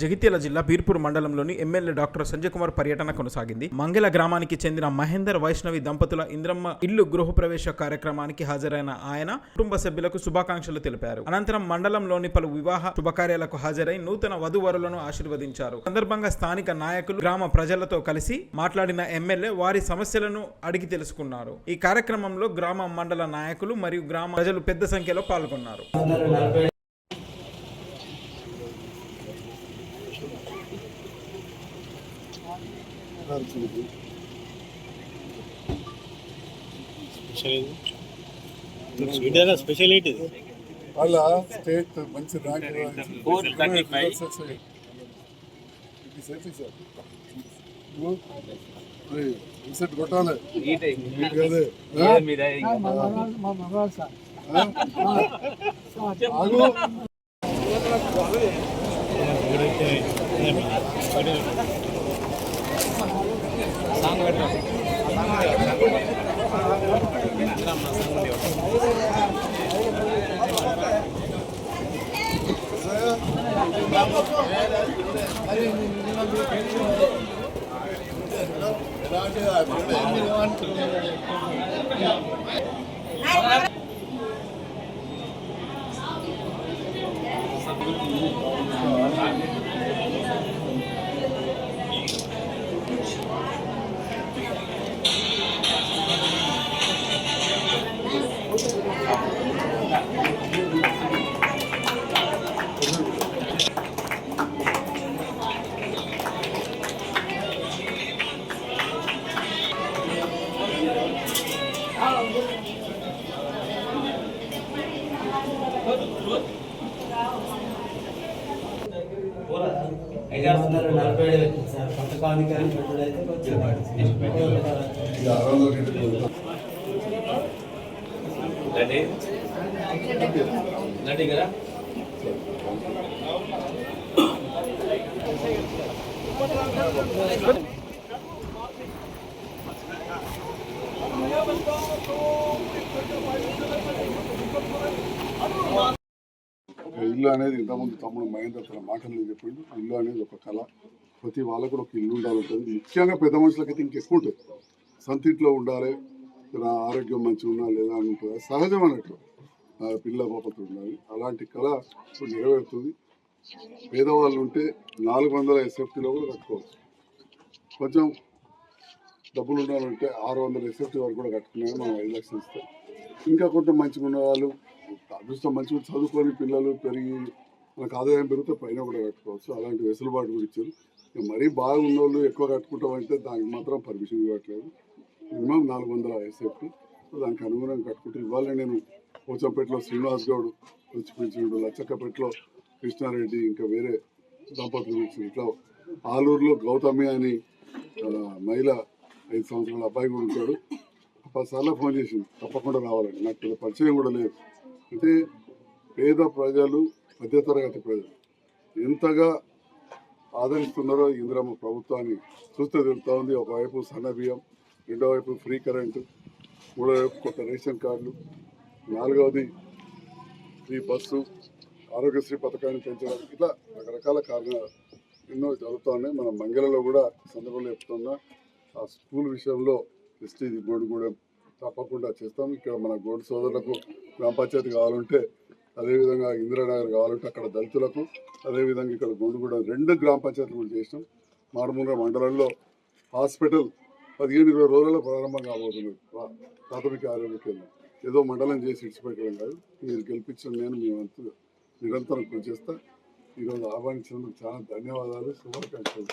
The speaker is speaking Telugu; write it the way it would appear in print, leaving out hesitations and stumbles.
జగిత్యాల జిల్లా బీర్పూర్ మండలంలోని ఎమ్మెల్యే డాక్టర్ సంజయ్ కుమార్ పర్యటన కొనసాగింది. మంగళ గ్రామానికి చెందిన మహేందర్ వైష్ణవి దంపతుల ఇంద్రమ్మ ఇల్లు గృహప్రవేశ కార్యక్రమానికి హాజరైన ఆయన కుటుంబ సభ్యులకు శుభాకాంక్షలు తెలిపారు. అనంతరం మండలంలోని పలు వివాహ శుభకార్యాలకు హాజరై నూతన వధూవరులను ఆశీర్వదించారు. సందర్భంగా స్థానిక నాయకులు గ్రామ ప్రజలతో కలిసి మాట్లాడిన ఎమ్మెల్యే వారి సమస్యలను అడిగి తెలుసుకున్నారు. ఈ కార్యక్రమంలో గ్రామ మండల నాయకులు మరియు గ్రామ ప్రజలు పెద్ద సంఖ్యలో పాల్గొన్నారు. స్పెషల్ వాళ్ళ స్టేట్ మంచి ర్యాంక్ రిసెట్ కొట్టాలి. ఇల్లు అనేది ఇంతకుముందు తమ్ముడు మహేందర్ తన మాటలు చెప్పిండు. ఇల్లు అనేది ఒక కళ, ప్రతి వాళ్ళకు కూడా ఒక ఇల్లు ఉండాలంటుంది. ముఖ్యంగా పెద్ద మనుషులకైతే ఇంకెక్కువ ఉంటుంది. సొంత ఇంట్లో ఉండాలి, ఆరోగ్యం మంచిగా ఉన్నా లేదా అని ఉంటుంది, సహజం అన్నట్టు. పిల్ల పాపతో ఉండాలి. అలాంటి కళ ఇప్పుడు నెరవేరుతుంది. పేదవాళ్ళు ఉంటే 400 SFTలో కూడా కట్టుకోవచ్చు. కొంచెం డబ్బులు ఉండాలంటే 600 SFT వరకు కూడా కట్టుకున్నాను. మనం 5 లక్షలు ఇస్తాం. ఇంకా కొంచెం మంచిగా ఉన్న వాళ్ళు, అదృష్టం మంచిగా చదువుకొని పిల్లలు పెరిగి మనకు ఆదాయం పెరిగితే పైన కూడా కట్టుకోవచ్చు. అలాంటి వెసులుబాటు కూడా ఇచ్చారు. మరీ బాగున్న వాళ్ళు ఎక్కువ కట్టుకుంటామంటే దానికి మాత్రం పర్మిషన్ ఇవ్వట్లేదు. Minimum 400 SFT. దానికి అనుగుణంగా కట్టుకుంటే ఇవాళ నేను పోచంపేటలో శ్రీనివాస్ గౌడ్ వచ్చి పిలిచిండు, లచ్చక్కపేటలో కృష్ణారెడ్డి, ఇంకా వేరే దంపతులు పిలిచిండు. ఇట్లా ఆలూరులో గౌతమి అని మహిళ 5 సంవత్సరాల అబ్బాయి కూడా ఉంటాడు. 10 సార్లు ఫోన్ చేసింది తప్పకుండా రావాలని. నాకు పెద్ద పరిచయం కూడా లేదు. అంటే పేద ప్రజలు, మధ్యతరగతి ప్రజలు ఎంతగా ఆదరిస్తున్నారో ఇందిరమ్మ ప్రభుత్వాన్ని చూస్తే తెలుస్తూ ఉంది. ఒకవైపు సన్న బియ్యం, రెండో వైపు ఫ్రీ కరెంటు, మూడో వైపు కొత్త రేషన్ కార్డులు, 4వది ఫ్రీ బస్సు, ఆరోగ్యశ్రీ పథకాన్ని పెంచడం, ఇట్లా రకరకాల కారణాలు ఎన్నో జరుగుతూ ఉన్నాయి. మన మంగళలో కూడా సందర్భంలో చెప్తున్నా, ఆ స్కూల్ విషయంలో ఎస్టీ గోడుగూడెం తప్పకుండా చేస్తాం. ఇక్కడ మన గోడు సోదరులకు గ్రామ పంచాయతీ కావాలంటే, అదేవిధంగా ఇందిరానగర్ కావాలంటే అక్కడ దళితులకు, అదేవిధంగా ఇక్కడ గోడుగూడెం 2 గ్రామ పంచాయతీలు కూడా చేసినాం. మారుమూల మండలంలో హాస్పిటల్ 15-20 రోజుల్లో ప్రారంభం కాబోతుంది. ప్రాథమిక ఆరోగ్య కేంద్రం ఏదో మండలం చేసి ఇచ్చిపెట్టడం కాదు. మీరు గెలిపించిన నేను మీ వంతు నిరంతరం కృషి చేస్తా. ఈరోజు ఆహ్వానించినందుకు చాలా ధన్యవాదాలు, శుభాకాంక్షలు.